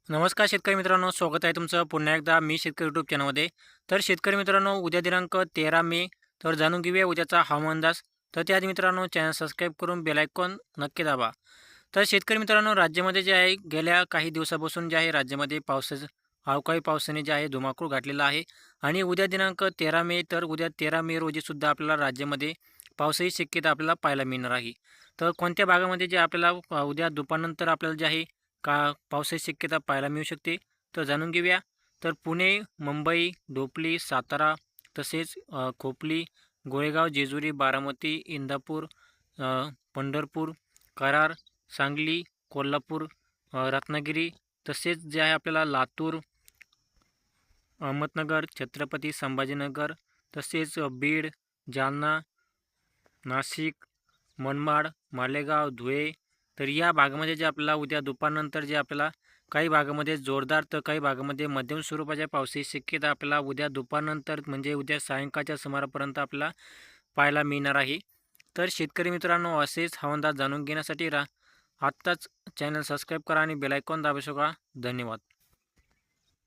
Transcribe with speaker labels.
Speaker 1: नमस्कार शेतकरी मित्रांनो, स्वागत आहे तुमचं पुन्हा एकदा मी शेतकरी यूट्यूब चॅनलमध्ये. तर शेतकरी मित्रांनो, उद्या दिनांक 13 मे. तर जाणून घेऊया उद्याचा हवामान अंदाज. तर त्याआधी मित्रांनो, चॅनल सबस्क्राईब करून बेल आयकॉन नक्की दाबा. तर शेतकरी मित्रांनो, राज्यामध्ये जे आहे गेल्या काही दिवसापासून जे आहे राज्यामध्ये अवकाळी पावसाने जे आहे धुमाकूळ घातलेला आहे. आणि उद्या दिनांक 13 मे, तर उद्या 13 मे रोजी सुद्धा आपल्याला राज्यामध्ये पावसाची शक्यता आपल्याला पाहायला मिळणार आहे. तर कोणत्या भागामध्ये जे आपल्याला उद्या दुपारनंतर आपल्याला जे आहे पावसाची शक्यता पाहायला मिळू शकते, तर जाणून घेऊया. तर पुणे, मुंबई, ढोपली, सातारा, तसेच खोपली, गोळेगाव, जेजुरी, बारामती, इंदापूर, अ, पंढरपूर, कराड, सांगली, कोल्हापूर, रत्नागिरी, तसेच जे आहे आपल्याला लातूर, अहमदनगर, छत्रपती संभाजीनगर, तसेच बीड, जालना, नाशिक, मनमाड, मालेगाव, धुळे. तर या भागामध्ये जे आपल्याला उद्या दुपारनंतर जे आपल्याला काही भागामध्ये जोरदार तर काही भागामध्ये मध्यम स्वरूपाच्या पावसाची शक्यता आपल्याला उद्या दुपारनंतर म्हणजे उद्या सायंकाळच्या सुमारापर्यंत आपल्याला पाहायला मिळणार आहे. तर शेतकरी मित्रांनो, असेच हवामान जाणून घेण्यासाठी आत्ताच चॅनल सबस्क्राईब करा आणि बेल आयकॉन दाबू शकता. धन्यवाद.